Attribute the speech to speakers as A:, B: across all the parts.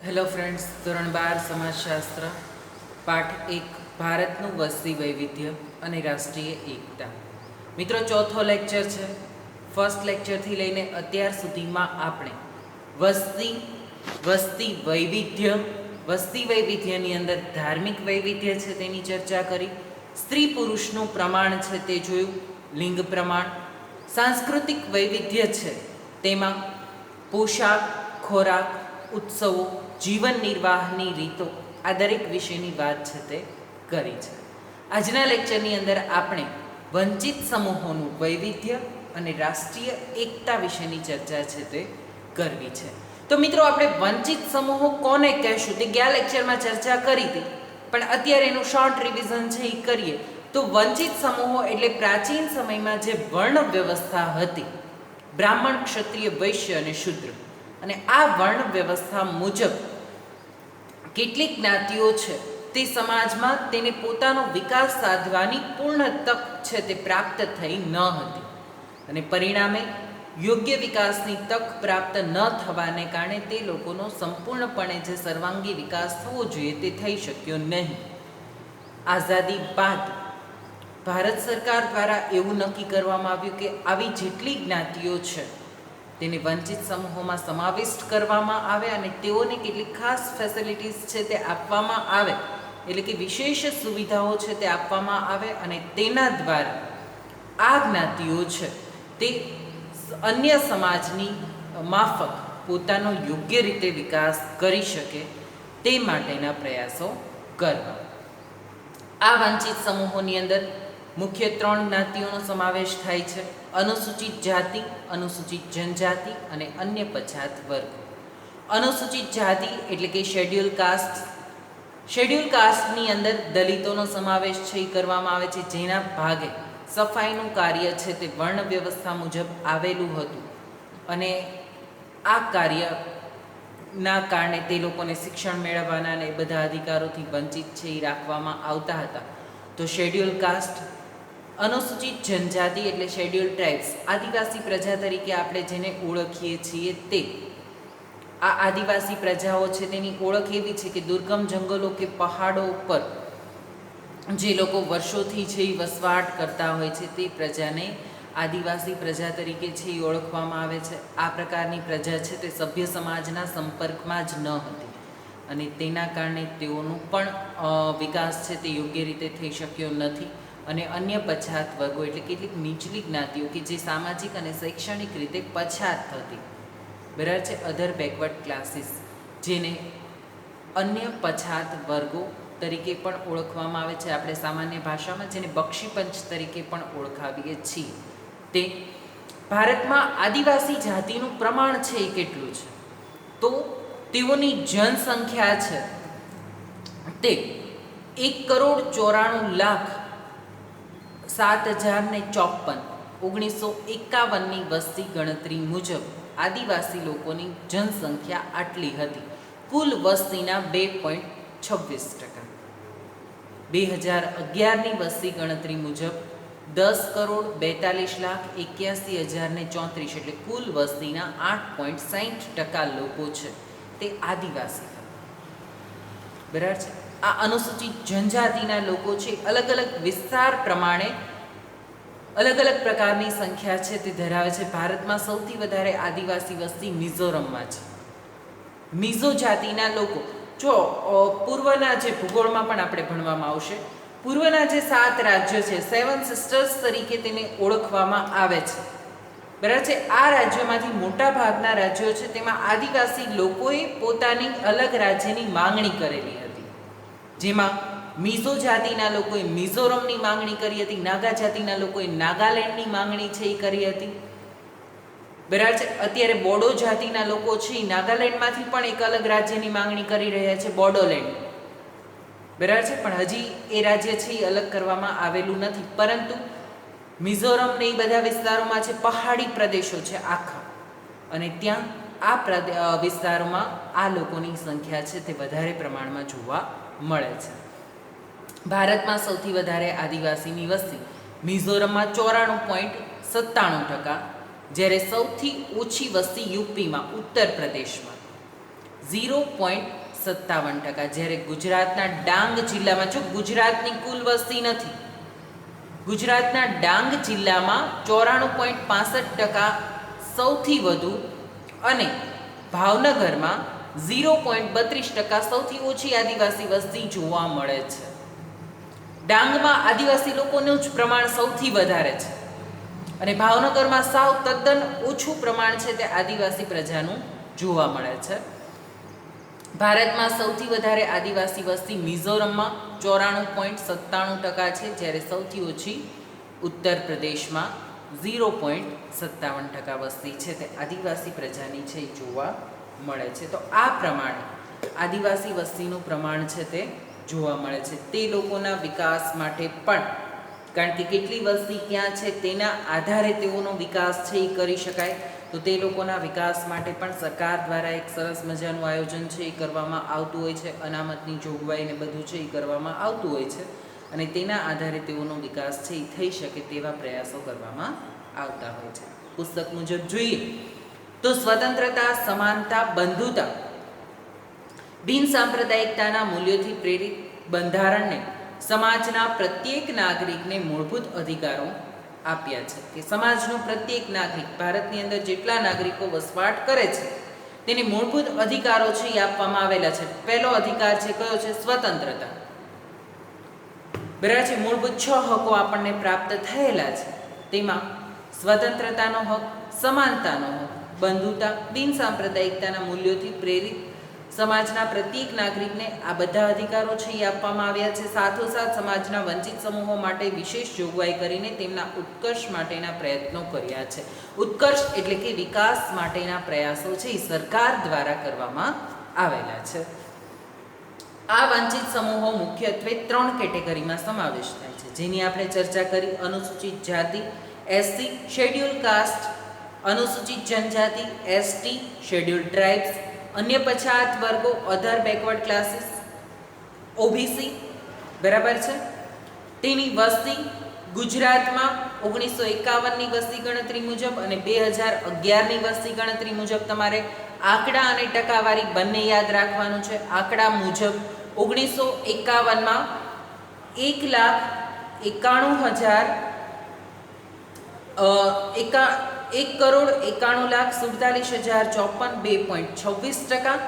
A: Hello friends, ધોરણ 12 સમાજશાસ્ત્ર પાઠ 1 ભારતનું વસ્તી વૈવિધ્ય અને રાષ્ટ્રીય એકતા. મિત્રો, ચોથો લેક્ચર છે. ફર્સ્ટ લેક્ચરથી લઈને અત્યાર સુધીમાં આપણે વસ્તી વૈવિધ્યની અંદર ધાર્મિક વૈવિધ્ય છે તેની ચર્ચા કરી, સ્ત્રી પુરુષનું પ્રમાણ છે તે જોયું, લિંગ પ્રમાણ, સાંસ્કૃતિક વૈવિધ્ય છે તેમાં પોશાક, ખોરાક, ઉત્સવો, જીવન નિર્વાહની રીતો, આ દરેક વિશેની વાત છે તે કરી છે. આજના લેક્ચરની અંદર આપણે વંચિત સમૂહોનું વૈવિધ્ય અને રાષ્ટ્રીય એકતા વિશેની ચર્ચા છે તે કરવી છે. તો મિત્રો, આપણે વંચિત સમૂહો કોને કહેશું તે ગયા લેક્ચરમાં ચર્ચા કરી હતી, પણ અત્યારે એનું શોર્ટ રિવિઝન છે એ કરીએ. તો વંચિત સમૂહો એટલે પ્રાચીન સમયમાં જે વર્ણ વ્યવસ્થા હતી, બ્રાહ્મણ, ક્ષત્રિય, વૈશ્ય અને શૂદ્ર, અને આ વર્ણ વ્યવસ્થા મુજબ કેટલીક જ્ઞાતિઓ છે તે સમાજમાં તેને પોતાનો વિકાસ સાધવાની પૂર્ણ તક છે તે પ્રાપ્ત થઈ ન હતી, અને પરિણામે યોગ્ય વિકાસની તક પ્રાપ્ત ન થવાને કારણે તે લોકોનો સંપૂર્ણપણે જે સર્વાંગી વિકાસ થવો જોઈએ તે થઈ શક્યો નહીં. આઝાદી બાદ ભારત સરકાર દ્વારા એવું નક્કી કરવામાં આવ્યું કે આવી જેટલી જ્ઞાતિઓ છે તેને વંચિત સમૂહોમાં સમાવિષ્ટ કરવામાં આવે અને તેઓને કેટલીક ખાસ ફેસિલિટીઝ છે તે આપવામાં આવે, એટલે કે વિશેષ સુવિધાઓ છે તે આપવામાં આવે, અને તેના દ્વારા આ જ્ઞાતિઓ છે તે અન્ય સમાજની માફક પોતાનો યોગ્ય રીતે વિકાસ કરી શકે તે માટેના પ્રયાસો કરવા. આ વંચિત સમૂહોની અંદર મુખ્ય 3 જ્ઞાતિઓનો સમાવેશ થાય છે: અનુસૂચિત જાતિ, અનુસૂચિત જનજાતિ અને અન્ય પછાત વર્ગ. અનુસૂચિત જાતિ એટલે કે શેડ્યુલ કાસ્ટ. શેડ્યુલ કાસ્ટની અંદર દલિતોનો સમાવેશ છે એ કરવામાં આવે છે, જેના ભાગે સફાઈનું કાર્ય છે તે વર્ણ વ્યવસ્થા મુજબ આવેલું હતું, અને આ કાર્યના કારણે તે લોકોને શિક્ષણ મેળવવાના અને બધા અધિકારોથી વંચિત છે એ રાખવામાં આવતા હતા. તો શેડ્યુલ કાસ્ટ. અનુસૂચિત જનજાતિ એટલે શેડ્યુલ ટ્રાઇબ્સ, આદિવાસી પ્રજા તરીકે આપણે જેને ઓળખીએ છીએ તે. આ આદિવાસી પ્રજાઓ છે તેની ઓળખ એવી છે કે દુર્ગમ જંગલો કે પહાડો ઉપર જે લોકો વર્ષોથી છે એ વસવાટ કરતા હોય છે તે પ્રજાને આદિવાસી પ્રજા તરીકે છે એ ઓળખવામાં આવે છે. આ પ્રકારની પ્રજા છે તે સભ્ય સમાજના સંપર્કમાં જ ન હતી, અને તેના કારણે તેઓનું પણ વિકાસ છે તે યોગ્ય રીતે થઈ શક્યો નથી. અને અન્ય પછાત વર્ગો એટલે કેટલીક નીચલી જ્ઞાતિઓ કે જે સામાજિક અને શૈક્ષણિક રીતે પછાત થતી, બરાબર છે, અધર બેકવર્ડ ક્લાસીસ, જેને અન્ય પછાત વર્ગો તરીકે પણ ઓળખવામાં આવે છે. આપણે સામાન્ય ભાષામાં જેને બક્ષીપંચ તરીકે પણ ઓળખાવીએ છીએ. તે ભારતમાં આદિવાસી જાતિનું પ્રમાણ છે એ કેટલું છે? તો તેઓની જનસંખ્યા છે તે 1,94,07,054. 1951ની વસ્તી ગણતરી મુજબ આદિવાસી લોકોની જનસંખ્યા આટલી હતી, કુલ વસ્તીના 2.26%. 2011ની વસ્તી ગણતરી મુજબ 10,42,81,034, એટલે કુલ વસ્તીના 8.60% લોકો છે તે આદિવાસી હતા, બરાબર છે. આ અનુસૂચિત જનજાતિના લોકો છે અલગ અલગ વિસ્તાર પ્રમાણે અલગ અલગ પ્રકારની સંખ્યા છે તે ધરાવે છે. ભારતમાં સૌથી વધારે આદિવાસી વસ્તી મિઝોરમમાં છે. મિઝો જાતિના લોકો, જો પૂર્વના જે ભૂગોળમાં પણ આપણે ભણવામાં આવશે, પૂર્વના જે 7 રાજ્યો છે, 7 સિસ્ટર્સ તરીકે તેને ઓળખવામાં આવે છે, બરાબર છે. આ રાજ્યોમાંથી મોટા ભાગના રાજ્યો છે તેમાં આદિવાસી લોકોએ પોતાની અલગ રાજ્યની માંગણી કરેલી હતી, જેમાં મિઝો જાતિના લોકોએ મિઝોરમની માંગણી કરી હતી, નાગા જાતિના લોકોએ નાગાલેન્ડની માંગણી છે એ કરી હતી, બરાબર છે. અત્યારે બોડો જાતિના લોકો છે એ નાગાલેન્ડમાંથી પણ એક અલગ રાજ્યની માંગણી કરી રહ્યા છે, બોડોલેન્ડ, બરાબર છે. પણ હજી એ રાજ્ય છે એ અલગ કરવામાં આવેલું નથી, પરંતુ મિઝોરમ ને એ બધા વિસ્તારોમાં છે પહાડી પ્રદેશો છે આખા, અને ત્યાં આ વિસ્તારોમાં આ લોકોની સંખ્યા છે તે વધારે પ્રમાણમાં જોવા મળે છે. ભારતમાં સૌથી વધારે આદિવાસીની વસ્તી મિઝોરમમાં 94.97%, જ્યારે સૌથી ઓછી વસ્તી યુપીમાં, ઉત્તર પ્રદેશમાં 0.57%, જ્યારે ગુજરાતના ડાંગ જિલ્લામાં, જો ગુજરાતની કુલ વસ્તી નથી, ગુજરાતના ડાંગ જિલ્લામાં 94.65% સૌથી વધુ અને ભાવનગરમાં 0.32% સૌથી ઓછી આદિવાસી વસ્તી જોવા મળે છે. ડાંગમાં આદિવાસી લોકોનું જ પ્રમાણ સૌથી વધારે છે અને ભાવનગરમાં સાવ તદ્દન ઓછું પ્રમાણ છે તે આદિવાસી પ્રજાનું જોવા મળે છે. ભારતમાં સૌથી વધારે આદિવાસી વસ્તી મિઝોરમમાં 94.97% છે, જ્યારે સૌથી ઓછી ઉત્તર પ્રદેશમાં 0.57% વસ્તી છે તે આદિવાસી પ્રજાની છે એ જોવા મળે છે. તો આ પ્રમાણે આદિવાસી વસ્તીનું પ્રમાણ છે તે જોવા મળે છે. તે લોકોના વિકાસ માટે પણ, કારણ કે કેટલી વસ્તી ક્યાં છે તેના આધારે તેઓનો વિકાસ છે એ કરી શકાય, તો તે લોકોના વિકાસ માટે પણ સરકાર દ્વારા એક સરસ મજાનું આયોજન છે એ કરવામાં આવતું હોય છે. અનામતની જોગવાઈ ને બધું છે એ કરવામાં આવતું હોય છે અને તેના આધારે તેઓનો વિકાસ છે એ થઈ શકે તેવા પ્રયાસો કરવામાં આવતા હોય છે. પુસ્તક મુજબ જોઈએ તો સ્વતંત્રતા, સમાનતા, બંધુતા, બિન સાંપ્રદાયિકતાના મૂલ્યોથી પ્રેરિત બંધારણને સમાજના પ્રત્યેક નાગરિકને મૂળભૂત અધિકારો આપ્યા છે. કે સમાજનો પ્રત્યેક નાગરિક, ભારતની અંદર જેટલા નાગરિકો વસવાટ કરે છે તેને મૂળભૂત અધિકારો છે એ આપવામાં આવેલા છે. પહેલો અધિકાર છે કયો છે? સ્વતંત્રતા. બરાબર છે. મૂળભૂત 6 હકો આપણને પ્રાપ્ત થયેલા છે. તેમાં સ્વતંત્રતાનો હક, સમાનતાનો હક, બંધુતા, બિન સાંપ્રદાયિકતાના મૂલ્યોથી પ્રેરિત સમાજના પ્રત્યેક નાગરિકને આ બધા અધિકારો છે એ આપવામાં આવ્યા છે. સાથોસાથ સમાજના વંચિત સમૂહો માટે વિશેષ જોગવાઈ કરીને તેમના ઉત્કર્ષ માટેના પ્રયત્નો કર્યા છે. ઉત્કર્ષ એટલે કે વિકાસ માટેના પ્રયાસો છે એ સરકાર દ્વારા કરવામાં આવેલા છે. આ વંચિત સમૂહો મુખ્યત્વે 3 કેટેગરીમાં સમાવેશ થાય છે, જેની આપણે ચર્ચા કરી. અનુસૂચિત જાતિ SC, શેડ્યુલ કાસ્ટ અનુસૂચિત જનજાતિ ST, શેડ્યુલ ટ્રાઇબ્સ, અન્ય પછાત વર્ગો અધર બેકવર્ડ ક્લાસીસ OBC. બરાબર છે. તેની વસ્તી ગુજરાતમાં 1951ની વસ્તી ગણતરી મુજબ અને 2011ની વસ્તી ગણતરી મુજબ તમારે આંકડા અને ટકાવારી બંને યાદ રાખવાનું છે. આંકડા મુજબ 1951માં 1,91,47,054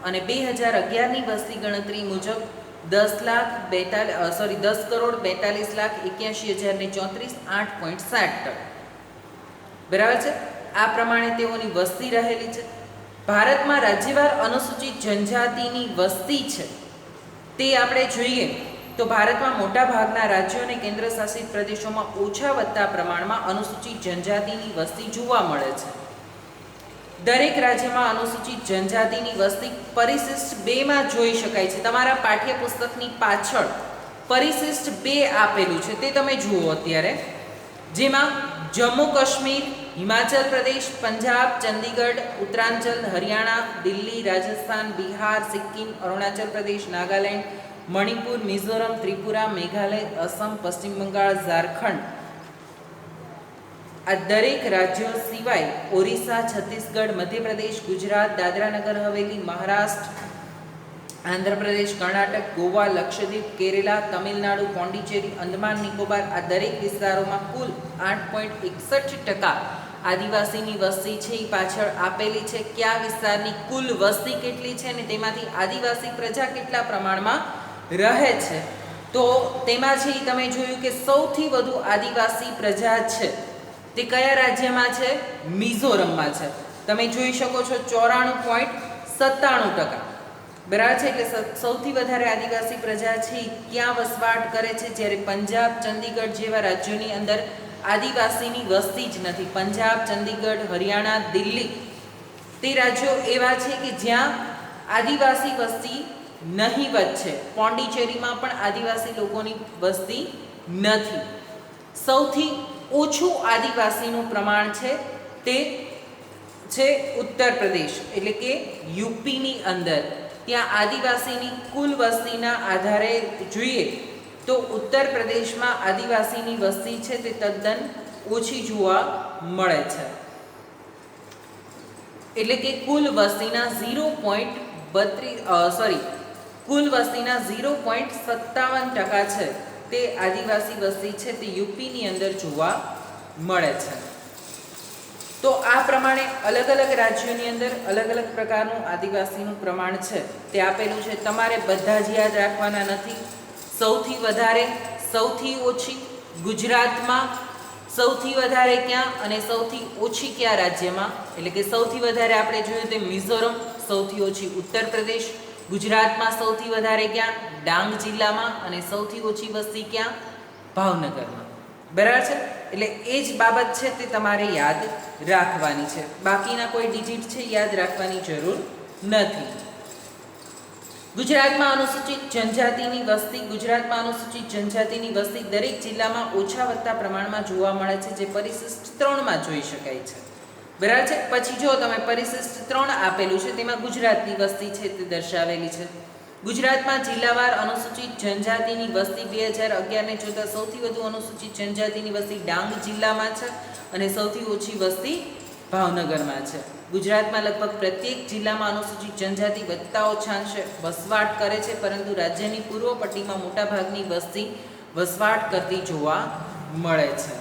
A: અને 2011ની વસ્તી ગણતરી મુજબ 10,42,81,034 8.60%. બરાબર છે. આ પ્રમાણે તેઓની વસ્તી રહેલી છે. ભારતમાં રાજ્યવાર અનુસૂચિત જનજાતિની વસ્તી છે તે આપણે જોઈએ તો ભારતમાં મોટા ભાગના રાજ્યો અને કેન્દ્ર શાસિત પ્રદેશોમાં ઓછા વત્તા પ્રમાણમાં અનુસૂચિત જનજાતિની વસ્તી જોવા મળે છે. દરેક રાજ્યમાં અનુસૂચિત જનજાતિની વસ્તી પરિશિષ્ટ 2માં જોઈ શકાય છે. તમારા પાઠ્યપુસ્તકની પાછળ પરિશિષ્ટ 2 આપેલું છે તે તમે જુઓ અત્યારે, જેમાં જમ્મુ કાશ્મીર, હિમાચલ પ્રદેશ, પંજાબ, ચંદીગઢ, ઉત્તરાંચલ, હરિયાણા, દિલ્હી, રાજસ્થાન, બિહાર, સિક્કિમ, અરુણાચલ પ્રદેશ, નાગાલેન્ડ, મણિપુર, મિઝોરમ, ત્રિપુરા, મેઘાલય, અસમ, પશ્ચિમ બંગાળ, ઝારખંડ, આ દરેક રાજ્યો સિવાય ઓરિસ્સા, છત્તીસગઢ, મધ્યપ્રદેશ, ગુજરાત, દાદરાનગર હવેલી, મહારાષ્ટ્ર, આંધ્રપ્રદેશ, કર્ણાટક, ગોવા, લક્ષદ્વીપ, કેરેલા, તમિલનાડુ, પોંડિચેરી, અંદમાન નિકોબાર, આ દરેક વિસ્તારોમાં કુલ 8.61% આદિવાસીની વસ્તી છે એ પાછળ આપેલી છે. કયા વિસ્તારની કુલ વસ્તી કેટલી છે અને તેમાંથી આદિવાસી પ્રજા કેટલા પ્રમાણમાં રહે છે, તો તેમાં છે એ તમે જોયું કે સૌથી વધુ આદિવાસી પ્રજા છે તે કયા રાજ્યમાં છે? મિઝોરમમાં છે. તમે જોઈ શકો છો 94.97%. બરાબર છે. એટલે સૌથી વધારે આદિવાસી પ્રજા છે ક્યાં વસવાટ કરે છે? જ્યારે પંજાબ, ચંદીગઢ જેવા રાજ્યોની અંદર આદિવાસીની વસ્તી જ નથી. પંજાબ, ચંદીગઢ, હરિયાણા, દિલ્હી તે રાજ્યો એવા છે કે જ્યાં આદિવાસી વસ્તી નહીવત છે. પોંડિચેરીમાં પણ આદિવાસી લોકોની વસ્તી નથી. સૌથી ઓછું આદિવાસીનું પ્રમાણ છે તે છે ઉત્તર પ્રદેશ, એટલે કે યુપીની અંદર. ત્યાં આદિવાસીની કુલ વસ્તીના આધારે જોઈએ તો ઉત્તર પ્રદેશમાં આદિવાસીની વસ્તી છે તે તદ્દન ઓછી જોવા મળે છે. એટલે કે કુલ વસ્તીના 0.2% કુલ વસ્તીના 0.57% છે તે આદિવાસી વસ્તી છે તે યુપીની અંદર જોવા મળે છે. તો આ પ્રમાણે અલગ અલગ રાજ્યોની અંદર અલગ અલગ પ્રકારનું આદિવાસીનું પ્રમાણ છે તે આપેલું છે. તમારે બધા જ યાદ રાખવાના નથી. સૌથી વધારે, સૌથી ઓછી ગુજરાતમાં, સૌથી વધારે ક્યાં અને સૌથી ઓછી કયા રાજ્યમાં, એટલે કે સૌથી વધારે આપણે જોયું તે મિઝોરમ, સૌથી ઓછી ઉત્તર પ્રદેશ, ગુજરાતમાં સૌથી વધારે ક્યાં ડાંગ જિલ્લામાં અને સૌથી ઓછી વસ્તી ક્યાં ભાવનગરમાં. બરાબર છે. એટલે એ જ બાબત છે તે તમારે યાદ રાખવાની છે. બાકીના કોઈ ડિજિટ છે યાદ રાખવાની જરૂર નથી. ગુજરાતમાં અનુસૂચિત જનજાતિની વસ્તી દરેક જિલ્લામાં ઓછા વત્તા પ્રમાણમાં જોવા મળે છે, જે પરિશિષ્ટ 3માં જોઈ શકાય છે. બરાબર છે. પછી જો તમે પરિશિષ્ટ 3 આપેલું છે તેમાં ગુજરાતની વસ્તી છે તે દર્શાવેલી છે. ગુજરાતમાં જિલ્લાવાર અનુસૂચિત જનજાતિની વસ્તી 2011ને જોતા સૌથી વધુ અનુસૂચિત જનજાતિની વસ્તી ડાંગ જિલ્લામાં છે અને સૌથી ઓછી વસ્તી ભાવનગરમાં છે. ગુજરાતમાં લગભગ પ્રત્યેક જિલ્લામાં અનુસૂચિત જનજાતિ વત્તા ઓછા અંશે વસવાટ કરે છે, પરંતુ રાજ્યની પૂર્વ પટ્ટીમાં મોટાભાગની વસ્તી વસવાટ કરતી જોવા મળે છે.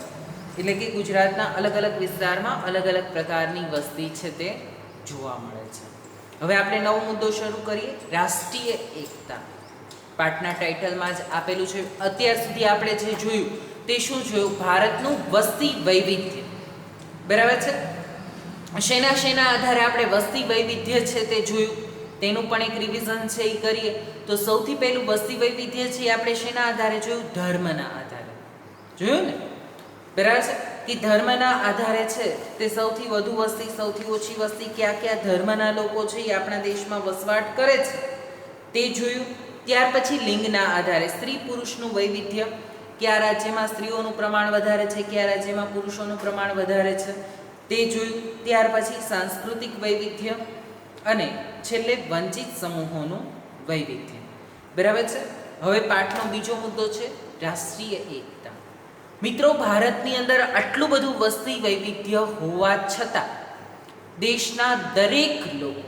A: એટલે કે ગુજરાતના અલગ અલગ વિસ્તારમાં અલગ અલગ પ્રકારની વસ્તી છે તે જોવા મળે છે. હવે આપણે નવો મુદ્દો શરૂ કરીએ. રાષ્ટ્રીય એકતા પાઠના ટાઇટલમાં જ આપેલું છે. અત્યાર સુધી આપણે જે જોયું તે શું જોયું? ભારતનું વસ્તી વૈવિધ્ય. બરાબર છે. શેના આધારે આપણે વસ્તી વૈવિધ્ય છે તે જોયું, તેનું પણ એક રિવિઝન છે એ કરીએ. તો સૌથી પહેલું વસ્તી વૈવિધ્ય છે આપણે શેના આધારે જોયું? ધર્મના આધારે જોયું ને. બરાબર છે કે ધર્મના આધારે છે તે સૌથી વધુ વસ્તી, સૌથી ઓછી વસ્તી, કયા કયા ધર્મના લોકો છે એ આપણા દેશમાં વસવાટ કરે છે તે જોયું. ત્યાર પછી લિંગના આધારે સ્ત્રી પુરુષનું વૈવિધ્ય, કયા રાજ્યમાં સ્ત્રીઓનું પ્રમાણ વધારે છે, કયા રાજ્યમાં પુરુષોનું પ્રમાણ વધારે છે તે જોયું. ત્યાર પછી સાંસ્કૃતિક વૈવિધ્ય અને છેલ્લે વંચિત સમૂહોનું વૈવિધ્ય. બરાબર છે. હવે પાઠનો બીજો મુદ્દો છે રાષ્ટ્રીય એકતા. મિત્રો, ભારતની અંદર આટલું બધું વસ્તી વૈવિધ્ય હોવા છતાં દેશના દરેક લોકો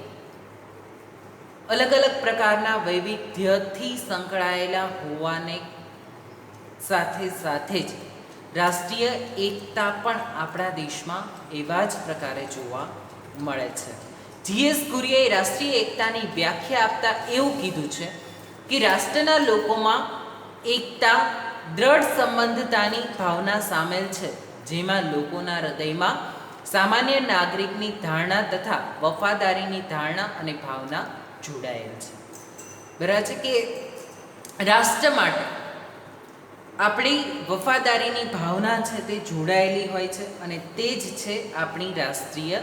A: અલગ અલગ પ્રકારના વૈવિધ્યથી સંકળાયેલા હોવાને સાથે સાથે જ રાષ્ટ્રીય એકતા પણ આપણા દેશમાં એવા જ પ્રકારે જોવા મળે છે. જીએસ ગુરિયાએ રાષ્ટ્રીય એકતાની વ્યાખ્યા આપતા એવું કીધું છે કે રાષ્ટ્રના લોકોમાં એકતા, દ્રઢ સંબંધતાની ભાવના સામેલ છે, જેમાં લોકોના હૃદયમાં સામાન્ય નાગરિકની ધારણા તથા વફાદારીની ધારણા અને ભાવના જોડાયેલ છે. બરાબર છે કે રાષ્ટ્ર માટે આપણી વફાદારીની ભાવના છે તે જોડાયેલી હોય છે અને તે જ છે આપણી રાષ્ટ્રીય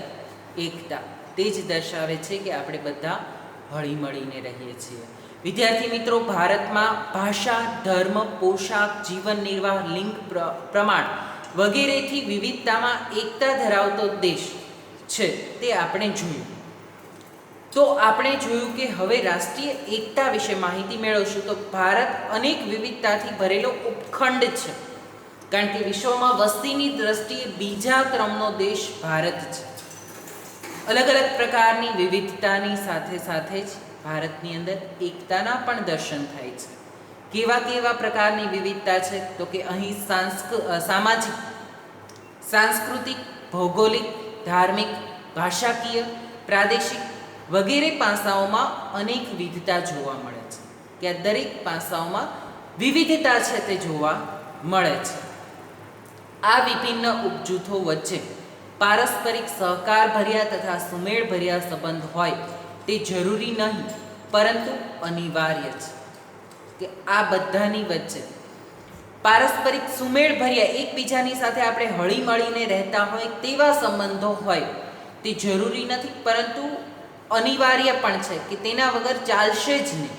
A: એકતા. તે જ દર્શાવે છે કે આપણે બધા હળીમળીને રહીએ છીએ. વિદ્યાર્થી મિત્રો, ભારતમાં ભાષા, ધર્મ, પોશાક, જીવન નિર્વાહ, લિંગ પ્રમાણ વગેરેથી વિવિધતામાં એકતા ધરાવતો દેશ છે તે આપણે જોયું. તો આપણે જોયું કે હવે રાષ્ટ્રીય એકતા વિશે માહિતી મેળવશું. તો ભારત અનેક વિવિધતાથી ભરેલો ઉપખંડ છે, કારણ કે વિશ્વમાં વસ્તીની દ્રષ્ટિએ બીજા ક્રમનો દેશ ભારત છે. અલગ અલગ પ્રકારની વિવિધતાની સાથે સાથે જ ભારતની અંદર એકતાના પણ દર્શન થાય છે. કેવા કેવા પ્રકારની વિવિધતા છે? તો કે અહીં સામાજિક, સાંસ્કૃતિક, ભૌગોલિક, ધાર્મિક, ભાષાકીય, પ્રાદેશિક વગેરે પાસાઓમાં અનેક વિવિધતા જોવા મળે છે. કે આ દરેક પાસાઓમાં વિવિધતા છે તે જોવા મળે છે. આ વિભિન્ન ઉપજૂથો વચ્ચે પારસ્પરિક સહકારભર્યા તથા સુમેળભર્યા સંબંધ હોય તે જરૂરી નહીં, પરંતુ અનિવાર્ય છે. કે આ બધાની વચ્ચે પારસ્પરિક સુમેળભર્યા, એકબીજાની સાથે આપણે હળીમળીને રહેતા હોય તેવા સંબંધો હોય તે જરૂરી નથી, પરંતુ અનિવાર્ય પણ છે કે તેના વગર ચાલશે જ નહીં.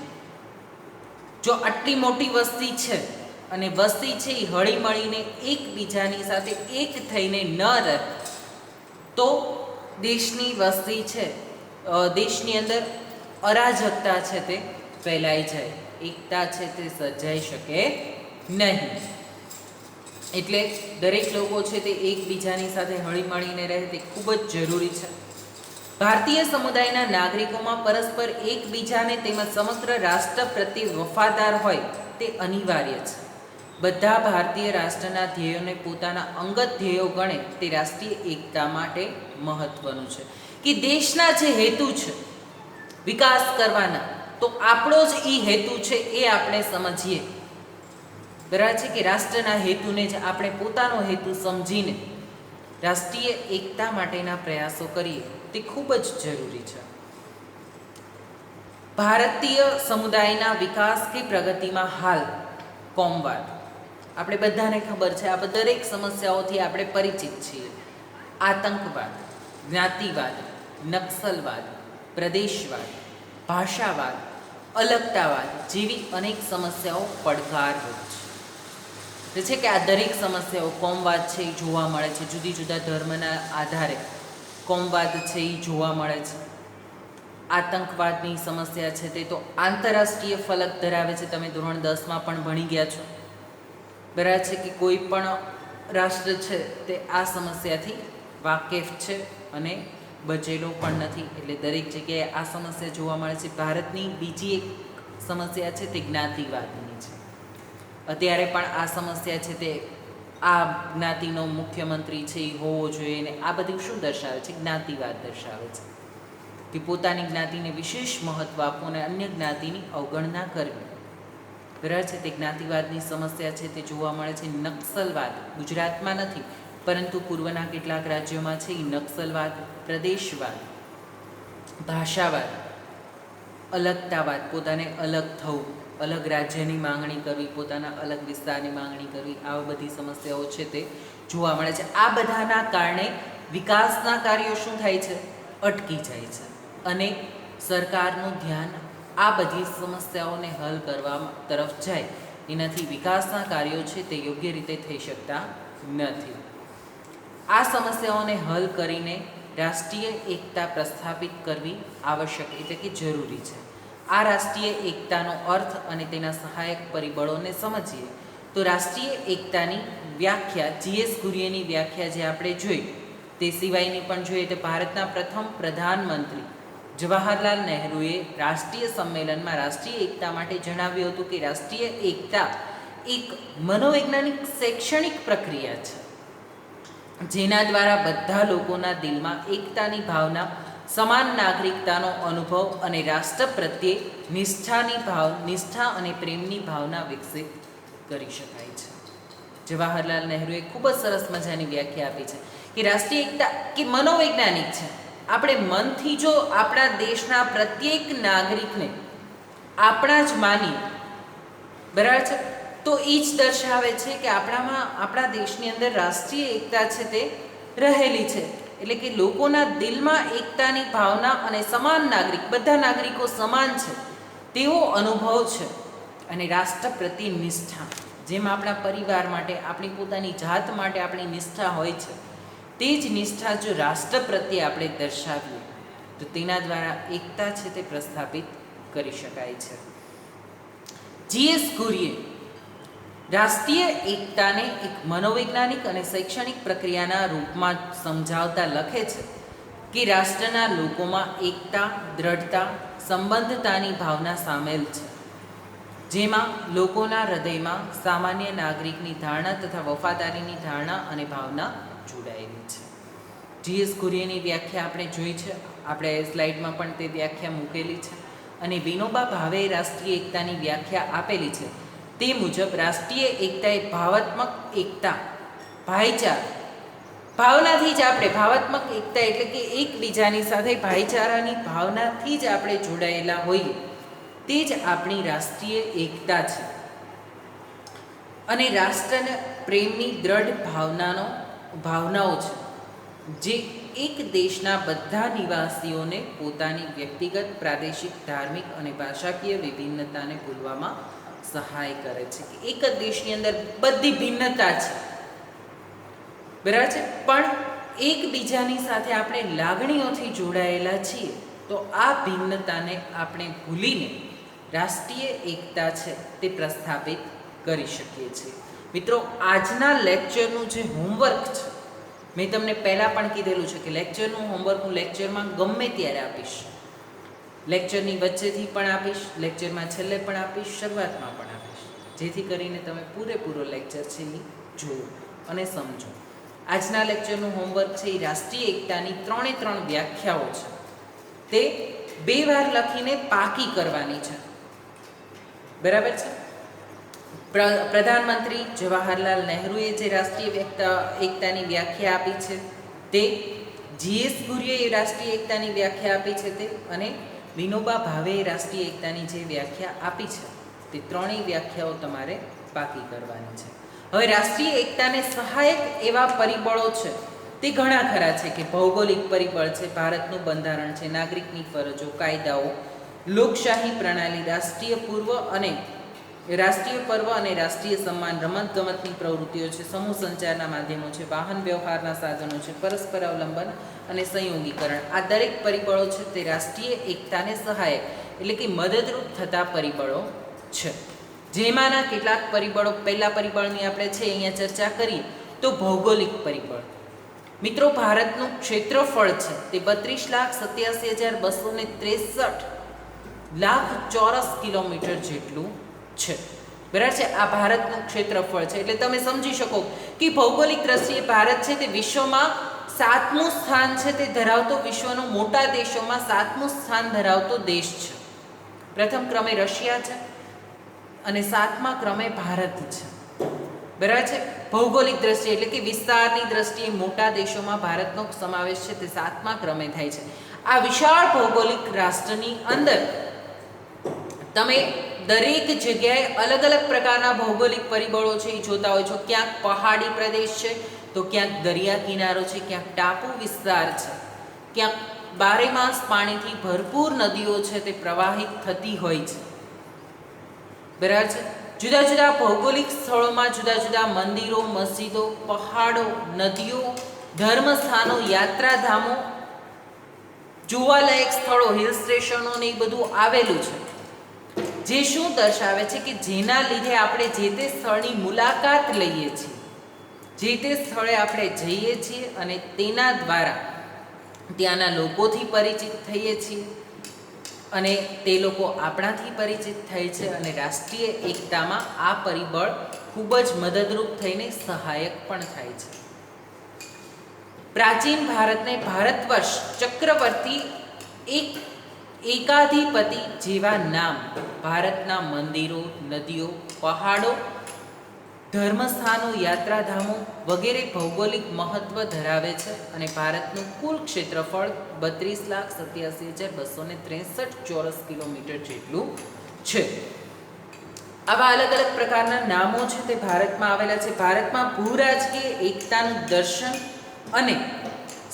A: જો આટલી મોટી વસ્તી છે અને વસ્તી છે એ હળીમળીને એકબીજાની સાથે એક થઈને ન રહે તો દેશની વસ્તી છે, દેશની અંદર અરાજકતા છે તે ફેલાઈ જાય, એકતા છે તે સર્જાઈ શકે નહીં. એટલે દરેક લોકો છે તે એકબીજાની સાથે હળીમળીને રહે તે ખૂબ જ જરૂરી છે. ભારતીય સમુદાયના નાગરિકોમાં પરસ્પર એકબીજાને તેમજ સમગ્ર રાષ્ટ્ર પ્રત્યે વફાદાર હોય તે અનિવાર્ય છે. બધા ભારતીય રાષ્ટ્રના ધ્યેયોને પોતાના અંગત ધ્યેયો ગણે તે રાષ્ટ્રીય એકતા માટે મહત્વનું છે. કે દેશના જે હેતુ છે વિકાસ કરવાના, તો આપણો જ એ હેતુ છે એ આપણે સમજીએ. બરાબર છે કે રાષ્ટ્રના હેતુને જ આપણે પોતાનો હેતુ સમજીને રાષ્ટ્રીય એકતા માટેના પ્રયાસો કરીએ તે ખૂબ જ જરૂરી છે. ભારતીય સમુદાયના વિકાસ કે પ્રગતિમાં હાલ કોમવાદ, આપણે બધાને ખબર છે, આ દરેક સમસ્યાઓથી આપણે પરિચિત છીએ. આતંકવાદ, જ્ઞાતિવાદ, નક્સલવાદ, પ્રદેશવાદ, ભાષાવાદ, અલગતાવાદ જેવી અનેક સમસ્યાઓ પડકારરૂપ છે કે આ દરેક સમસ્યાઓ, કોમવાદ છે એ જોવા મળે છે, જુદી જુદા ધર્મના આધારે કોમવાદ છે એ જોવા મળે છે. આતંકવાદની સમસ્યા છે તે તો આંતરરાષ્ટ્રીય ફલક ધરાવે છે. તમે ધોરણ 10માં પણ ભણી ગયા છો. બરાબર છે કે કોઈ પણ રાષ્ટ્ર છે તે આ સમસ્યાથી વાકેફ છે અને બચેલો પણ નથી. એટલે દરેક જગ્યાએ આ સમસ્યા જોવા મળે છે. ભારતની બીજી એક સમસ્યા છે તે જ્ઞાતિવાદની છે. અત્યારે પણ આ સમસ્યા છે તે આ જ્ઞાતિનો મુખ્યમંત્રી છે એ હોવો જોઈએ ને આ બધું શું દર્શાવે છે? જ્ઞાતિવાદ દર્શાવે છે કે પોતાની જ્ઞાતિને વિશેષ મહત્ત્વ આપવું અને અન્ય જ્ઞાતિની અવગણના કરવી. બરાબર છે. તે જ્ઞાતિવાદની સમસ્યા છે તે જોવા મળે છે. નક્સલવાદ ગુજરાતમાં નથી પરંતુ પૂર્વના કેટલાક રાજ્યોમાં છે. એ નક્સલવાદ, પ્રદેશવાદ, ભાષાવાદ, અલગતાવાદ, પોતાને અલગ થવું, અલગ રાજ્યની માંગણી કરવી, પોતાના અલગ વિસ્તારની માંગણી કરવી, આવા બધી સમસ્યાઓ છે તે જોવા મળે છે. આ બધાના કારણે વિકાસના કાર્યો શું થાય છે? અટકી જાય છે અને સરકારનું ધ્યાન આ બધી સમસ્યાઓને હલ કરવા તરફ જાય. એનાથી વિકાસના કાર્યો છે તે યોગ્ય રીતે થઈ શકતા નથી. આ સમસ્યાઓને હલ કરીને રાષ્ટ્રીય એકતા પ્રસ્થાપિત કરવી આવશ્યક એટલે કે જરૂરી છે. આ રાષ્ટ્રીય એકતાનો અર્થ અને તેના સહાયક પરિબળોને સમજીએ તો રાષ્ટ્રીય એકતાની વ્યાખ્યા GS ઘુરિયેની વ્યાખ્યા જે આપણે જોઈ તે સિવાયની પણ જોઈએ તો ભારતના પ્રથમ પ્રધાનમંત્રી જવાહરલાલ નહેરુએ રાષ્ટ્રીય સંમેલનમાં રાષ્ટ્રીય એકતા માટે જણાવ્યું હતું કે રાષ્ટ્રીય એકતા એક મનોવૈજ્ઞાનિક શૈક્ષણિક પ્રક્રિયા છે જેના દ્વારા બધા લોકોના દિલમાં એકતાની ભાવના, સમાન નાગરિકતાનો અનુભવ અને રાષ્ટ્ર પ્રત્યે નિષ્ઠા અને પ્રેમની ભાવના વિકસિત કરી શકાય છે. જવાહરલાલ નહેરુએ ખૂબ જ સરસ મજાની વ્યાખ્યા આપી છે કે રાષ્ટ્રીય એકતા કે મનોવૈજ્ઞાનિક છે. આપણે મનથી જો આપણા દેશના પ્રત્યેક નાગરિકને આપણા જ માની, બરાબર છે, તો એ જ દર્શાવે છે કે આપણા દેશની અંદર રાષ્ટ્રીય એકતા છે તે રહેલી છે. એટલે કે લોકોના દિલમાં એકતાની ભાવના અને સમાન નાગરિક, બધા નાગરિકો સમાન છે તેવો અનુભવ છે. અને રાષ્ટ્ર પ્રત્યે નિષ્ઠા, જેમ આપણા પરિવાર માટે, આપણી પોતાની જાત માટે આપણી નિષ્ઠા હોય છે, તે જ નિષ્ઠા જો રાષ્ટ્ર પ્રત્યે આપણે દર્શાવીએ તો તેના દ્વારા એકતા છે તે પ્રસ્થાપિત કરી શકાય છે. GS ઘુરિયે રાષ્ટ્રીય એકતાને એક મનોવૈજ્ઞાનિક અને શૈક્ષણિક પ્રક્રિયાના રૂપમાં સમજાવતા લખે છે કે રાષ્ટ્રના લોકોમાં એકતા, દ્રઢતા, સંબંધતાની ભાવના સામેલ છે, જેમાં લોકોના હૃદયમાં સામાન્ય નાગરિકની ધારણા તથા વફાદારીની ધારણા અને ભાવના જોડાયેલી છે. GS ઘુરિયેની વ્યાખ્યા આપણે જોઈ છે, આપણે સ્લાઇડમાં પણ તે વ્યાખ્યા મૂકેલી છે. અને વિનોબા ભાવેએ રાષ્ટ્રીય એકતાની વ્યાખ્યા આપેલી છે. તે મુજબ રાષ્ટ્રીય એકતા એ ભાવાત્મક એકતા, ભાઈચારા, ભાવનાથી જ આપણે, ભાવાત્મક એકતા એટલે કે એકબીજાની સાથે ભાઈચારાની ભાવનાથી જ આપણે જોડાયેલા હોઈએ તે જ આપણી રાષ્ટ્રીય એકતા છે. અને રાષ્ટ્રને પ્રેમની દ્રઢ ભાવનાઓ છે જે એક દેશના બધા નિવાસીઓને પોતાની વ્યક્તિગત, પ્રાદેશિક, ધાર્મિક અને ભાષાકીય વિભિન્નતાને ભૂલવામાં સહાય કરે છે. એક જ દેશની અંદર બધી ભિન્નતા છે, બરાબર છે, પણ એકબીજાની સાથે આપણે લાગણીઓથી જોડાયેલા છીએ. તો આ ભિન્નતાને આપણે ભૂલીને રાષ્ટ્રીય એકતા છે તે પ્રસ્થાપિત કરી શકીએ છીએ. મિત્રો, આજના લેક્ચરનું જે હોમવર્ક છે મેં તમને પહેલાં પણ કીધેલું છે કે લેક્ચરનું હોમવર્ક હું લેક્ચરમાં ગમે ત્યારે આપીશ, લેક્ચરની વચ્ચેથી પણ આપીશ, લેક્ચરમાં છેલ્લે પણ આપીશ, શરૂઆતમાં પણ આપીશ, જેથી કરીને તમે પૂરેપૂરો લેક્ચર છે એ જુઓ અને સમજો. આજના લેક્ચરનું હોમવર્ક છે એ રાષ્ટ્રીય એકતાની 3 વ્યાખ્યાઓ છે, તે 2 વાર લખીને પાકી કરવાની છે. બરાબર છે. પ્રધાનમંત્રી જવાહરલાલ નહેરુએ જે રાષ્ટ્રીય એકતાની વ્યાખ્યા આપી છે તે, GS ગુર્જરે રાષ્ટ્રીય એકતાની વ્યાખ્યા આપી છે તે, અને વિનોબા ભાવેએ રાષ્ટ્રીય એકતાની જે વ્યાખ્યા આપી છે તે 3 વ્યાખ્યાઓ તમારે પાકી કરવાની છે. હવે રાષ્ટ્રીય એકતાને સહાયક એવા પરિબળો છે તે ઘણા ખરા છે કે ભૌગોલિક પરિબળ છે, ભારતનું બંધારણ છે, નાગરિકની ફરજો, કાયદાઓ, લોકશાહી પ્રણાલી, રાષ્ટ્રીય પર્વ અને રાષ્ટ્રીય સન્માન, રમતગમતની પ્રવૃત્તિઓ છે, સમૂહ સંચારના માધ્યમો છે, વાહન વ્યવહારના સાધનો છે, પરસ્પર અવલંબન અને સંયોગીકરણ. આ દરેક પરિબળો છે તે રાષ્ટ્રીય એકતાને સહાયક એટલે કે મદદરૂપ થતા પરિબળો છે. જેમાંના કેટલાક પરિબળો, પહેલા પરિબળની આપણે છે અહીંયા ચર્ચા કરીએ તો ભૌગોલિક પરિબળ. મિત્રો, ભારતનું ક્ષેત્રફળ છે તે 32,87,263 ચોરસ કિલોમીટર જેટલું છે. બરાબર છે. આ ભારતનું ક્ષેત્રફળ છે એટલે તમે સમજી શકો કે ભૌગોલિક દ્રષ્ટિએ ભારત છે તે વિશ્વમાં 7મું સ્થાન છે તે ધરાવતો, વિશ્વનો મોટા દેશોમાં 7મું સ્થાન ધરાવતો દેશ છે. પ્રથમ ક્રમે રશિયા છે અને 7મા ક્રમે ભારત છે. બરાબર છે. ભૌગોલિક દ્રષ્ટિએ એટલે કે વિસ્તારની દ્રષ્ટિએ મોટા દેશોમાં ભારતનો સમાવેશ છે તે 7મા ક્રમે થાય છે. આ વિશાળ ભૌગોલિક રાષ્ટ્રની અંદર તમે દરેક જગ્યાએ અલગ અલગ પ્રકારના ભૌગોલિક પરિબળો છે એ જોતા હોય છો. ક્યાંક પહાડી પ્રદેશ છે તો ક્યાંક દરિયા કિનારો છે, ક્યાંક ટાપુ વિસ્તાર છે, ક્યાંક બારેમાસ પાણીથી ભરપૂર નદીઓ છે તે પ્રવાહિત થતી હોય છે. બરાબર છે. જુદા જુદા ભૌગોલિક સ્થળોમાં જુદા જુદા મંદિરો, મસ્જિદો, પહાડો, નદીઓ, ધર્મસ્થાનો, યાત્રાધામો, જોવાલાયક સ્થળો, હિલ સ્ટેશનો ને એ બધું આવેલું છે. જે શું દર્શાવે છે કે જેના લીધે આપણે જે તે સ્થળની મુલાકાત લઈએ છીએ, જે તે સ્થળે આપણે જઈએ છીએ અને તેના દ્વારા ત્યાંના લોકોથી પરિચિત થઈએ છીએ અને તે લોકો આપણાથી પરિચિત થાય છે અને રાષ્ટ્રીય એકતામાં આ પરિબળ ખૂબ જ મદદરૂપ થઈને સહાયક પણ થાય છે. પ્રાચીન ભારતને ભારતવર્ષ, ચક્રવર્તી, એકાધિપતિ જેવા નામ ભારતના મંદિરો, નદીઓ, પહાડો, ધર્મસ્થાનો, યાત્રાધામો વગેરે ભૌગોલિક મહત્વ ધરાવે છે અને ભારતનું કુલ ક્ષેત્રફળ 32,87,263 ચોરસ કિલોમીટર જેટલું છે. આવા અલગ અલગ પ્રકારના નામો છે તે ભારતમાં આવેલા છે. ભારતમાં ભૂરાજકીય એકતાનું દર્શન અને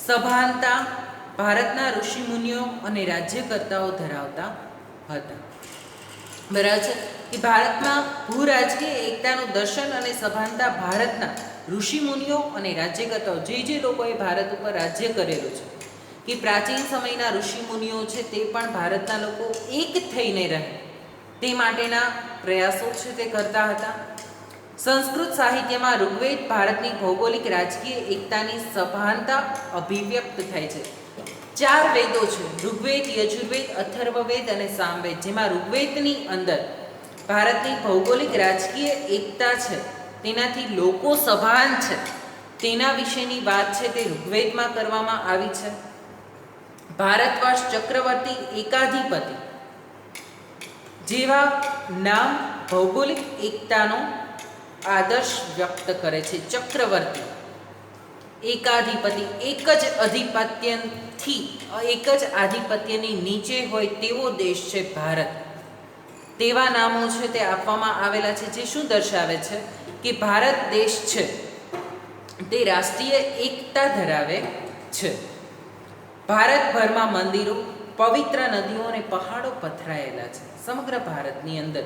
A: સભાનતા ભારતના ઋષિમુનિઓ અને રાજ્યકર્તાઓ ધરાવતા હતા. બરાબર છે કે ભારતમાં ભૂરાજકીય એકતાનું દર્શન અને સભાનતા ભારતના ઋષિમુનિઓ અને રાજ્યકર્તાઓ, જે લોકોએ ભારત ઉપર રાજ્ય કરેલું છે, કે પ્રાચીન સમયના ઋષિમુનિઓ છે તે પણ ભારતના લોકો એક થઈને રહે તે માટેના પ્રયાસો છે તે કરતા હતા. સંસ્કૃત સાહિત્યમાં ઋગ્વેદ ભારતની ભૌગોલિક રાજકીય એકતાની સભાનતા અભિવ્યક્ત થાય છે. 4 વેદો છે, ઋગ્વેદ, યજુર્વેદ, અથર્વવેદ અને સામવેદ, જેમાં ઋગ્વેદની અંદર ભારતની ભૌગોલિક રાજકીય એકતા છે તેનાથી લોકો સભાન છે તેના વિશેની વાત છે તે ઋગ્વેદમાં કરવામાં આવી છે. ભારતવર્ષ, ચક્રવર્તી, એકાધિપતિ જેવા નામ ભૌગોલિક એકતાનો આદર્શ વ્યક્ત કરે છે. ચક્રવર્તી, એકાધિપતિ, એક જ આધિપત્યની નીચે હોય તેવો દેશ છે ભારત, તેવા નામો છે તે આપવામાં આવેલા છે. જે શું દર્શાવે છે કે ભારત દેશ છે તે રાષ્ટ્રીય એકતા ધરાવે છે. ભારતભરમાં મંદિરો, પવિત્ર નદીઓ અને પહાડો પથરાયેલા છે. સમગ્ર ભારતની અંદર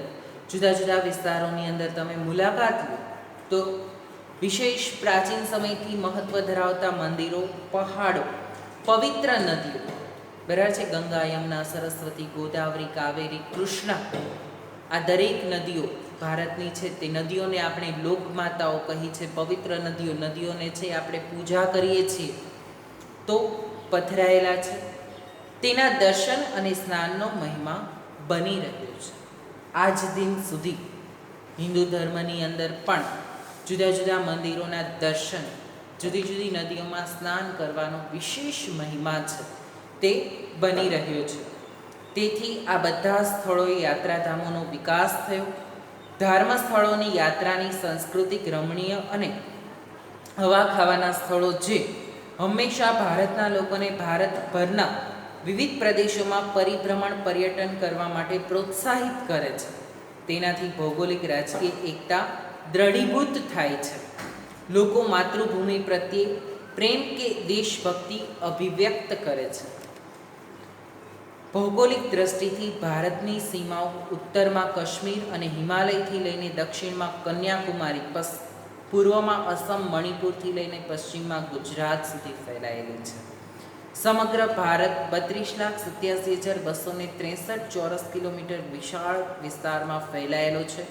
A: જુદા જુદા વિસ્તારોની અંદર તમે મુલાકાત લો તો વિશેષ પ્રાચીન સમયથી મહત્વ ધરાવતા મંદિરો, પહાડો, પવિત્ર નદીઓ, બરાબર છે, ગંગા, યમુના, સરસ્વતી, ગોદાવરી, કાવેરી, કૃષ્ણા, આ દરેક નદીઓ ભારતની છે તે નદીઓને આપણે લોકમાતાઓ કહી છે, પવિત્ર નદીઓને છે આપણે પૂજા કરીએ છીએ તો પથરાયેલા છે. તેના દર્શન અને સ્નાનનો મહિમા બની રહ્યો છે. આજ દિન સુધી હિન્દુ ધર્મની અંદર પણ જુદા જુદા મંદિરોના દર્શન, જુદી જુદી નદીઓમાં સ્નાન કરવાનો વિશેષ મહિમા છે તે બની રહ્યો છે. તેથી આ બધા સ્થળોએ યાત્રાધામોનો વિકાસ થયો. ધર્મ સ્થળોની યાત્રાની સાંસ્કૃતિક, રમણીય અને હવા ખાવાના સ્થળો જે હંમેશા ભારતના લોકોને ભારતભરના વિવિધ પ્રદેશોમાં પરિભ્રમણ, પર્યટન કરવા માટે પ્રોત્સાહિત કરે છે. તેનાથી ભૌગોલિક રાજકીય એકતા દ્રઢીભૂત થાય છે. લોકો માતૃભૂમિ પ્રત્યે પ્રેમ કે દેશભક્તિ અભિવ્યક્ત કરે છે. ભૌગોલિક દ્રષ્ટિથી ભારતની સીમાઓ ઉત્તરમાં કાશ્મીર અને હિમાલયથી લઈને દક્ષિણમાં કન્યાકુમારી, પૂર્વમાં અસમ, મણિપુરથી લઈને પશ્ચિમમાં ગુજરાત સુધી ફેલાયેલી છે. સમગ્ર ભારત 32,87,263 ચોરસ કિલોમીટર વિશાળ વિસ્તારમાં ફેલાયેલો છે.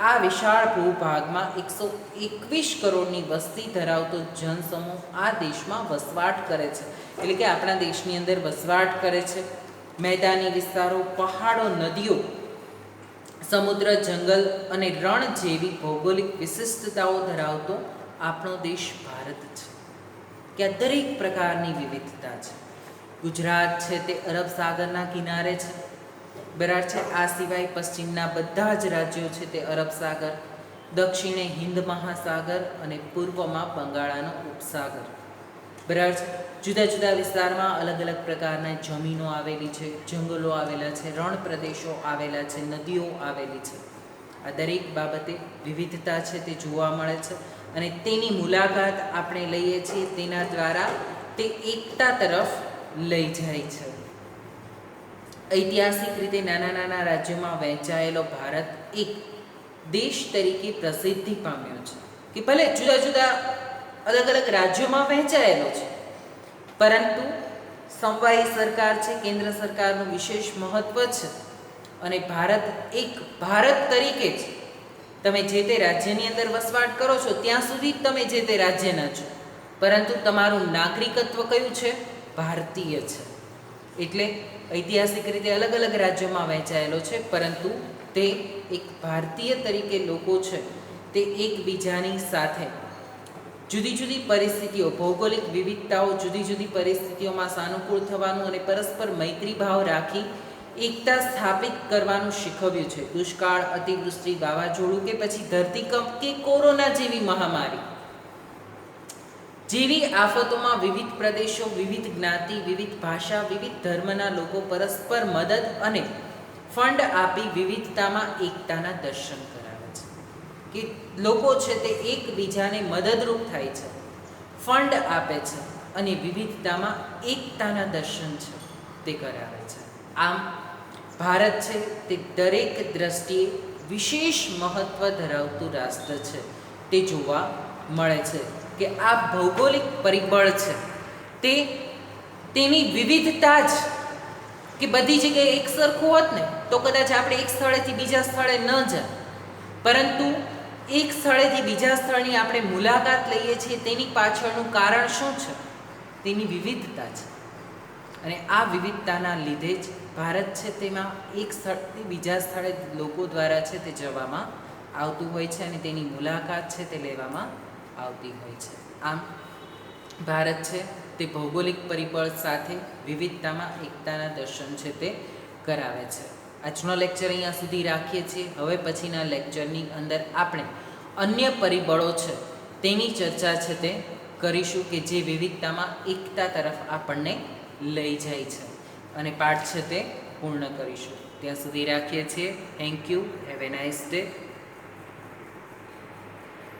A: આ વિશાળ ભૂભાગમાં 121 કરોડની વસ્તી ધરાવતો જનસમૂહ આ દેશમાં વસવાટ કરે છે, એટલે કે આપણા દેશની અંદર વસવાટ કરે છે. મેદાની વિસ્તારો, પહાડો, નદીઓ, સમુદ્ર, જંગલ અને રણ જેવી ભૌગોલિક વિશિષ્ટતાઓ ધરાવતો આપણો દેશ ભારત છે, કે આ દરેક પ્રકારની વિવિધતા છે. ગુજરાત છે તે અરબ સાગરના કિનારે છે, બરાબર છે. આ સિવાય પશ્ચિમના બધા જ રાજ્યો છે તે અરબ સાગર, દક્ષિણે હિન્દ મહાસાગર અને પૂર્વમાં બંગાળાનો ઉપસાગર, બરાબર છે. જુદા જુદા વિસ્તારમાં અલગ અલગ પ્રકારના જમીનો આવેલી છે, જંગલો આવેલા છે, રણ પ્રદેશો આવેલા છે, નદીઓ આવેલી છે. આ દરેક બાબતે વિવિધતા છે તે જોવા મળે છે અને તેની મુલાકાત આપણે લઈએ છીએ. તેના દ્વારા તે એકતા તરફ લઈ જાય છે. ઐતિહાસિક રીતે નાના નાના રાજ્યોમાં વહેંચાયેલો ભારત એક દેશ તરીકે પ્રસિદ્ધિ પામ્યો છે, કે ભલે જુદા જુદા અલગ અલગ રાજ્યોમાં વહેંચાયેલો છે, પરંતુ સમવાયી સરકાર છે, કેન્દ્ર સરકારનું વિશેષ મહત્ત્વ છે અને ભારત એક ભારત તરીકે જ તમે જે તે રાજ્યની અંદર વસવાટ કરો છો ત્યાં સુધી જ તમે જે તે રાજ્યના છો, પરંતુ તમારું નાગરિકત્વ કયું છે? ભારતીય છે. એટલે ઐતિહાસિક રીતે અલગ અલગ રાજ્યોમાં વહેંચાયેલો છે, પરંતુ તે એક ભારતીય તરીકે લોકો છે તે એકબીજાની સાથે જુદી જુદી પરિસ્થિતિઓ, ભૌગોલિક વિવિધતાઓ, જુદી જુદી પરિસ્થિતિઓમાં સાનુકૂળ થવાનું અને પરસ્પર મૈત્રીભાવ રાખી એકતા સ્થાપિત કરવાનું શીખવ્યું છે. દુષ્કાળ, અતિવૃષ્ટિ, વાવાઝોડું કે પછી ધરતીકંપ કે કોરોના જેવી મહામારી જેવી આફતોમાં વિવિધ પ્રદેશો, વિવિધ જ્ઞાતિ, વિવિધ ભાષા, વિવિધ ધર્મના લોકો પરસ્પર મદદ અને ફંડ આપી વિવિધતામાં એકતાના દર્શન કરાવે છે, કે લોકો છે તે એકબીજાને મદદરૂપ થાય છે, ફંડ આપે છે અને વિવિધતામાં એકતાના દર્શન છે તે કરાવે છે. આમ ભારત છે તે દરેક દ્રષ્ટિએ વિશેષ મહત્ત્વ ધરાવતું રાષ્ટ્ર છે તે જોવા મળે છે, કે આ ભૌગોલિક પરિબળ છે તે તેની વિવિધતા જ, કે બધી જગ્યાએ એક સરખું હોત ને તો કદાચ આપણે એક સ્થળેથી બીજા સ્થળે ન જાય, પરંતુ એક સ્થળેથી બીજા સ્થળની આપણે મુલાકાત લઈએ છીએ તેની પાછળનું કારણ શું છે? તેની વિવિધતા છે. અને આ વિવિધતાના લીધે જ ભારત છે તેમાં એક સ્થળથી બીજા સ્થળે લોકો દ્વારા છે તે જવામાં આવતું હોય છે અને તેની મુલાકાત છે તે લેવામાં આવતી હોય છે. આમ ભારત છે તે ભૌગોલિક પરિબળ સાથે વિવિધતામાં એકતાના દર્શન છે તે કરાવે છે. આજનો લેક્ચર અહીંયા સુધી રાખીએ છીએ. હવે પછીના લેક્ચરની અંદર આપણે અન્ય પરિબળો છે તેની ચર્ચા છે તે કરીશું, કે જે વિવિધતામાં એકતા તરફ આપણને લઈ જાય છે, અને પાઠ છે તે પૂર્ણ કરીશું. ત્યાં સુધી રાખીએ છીએ. Thank you. Have a nice day.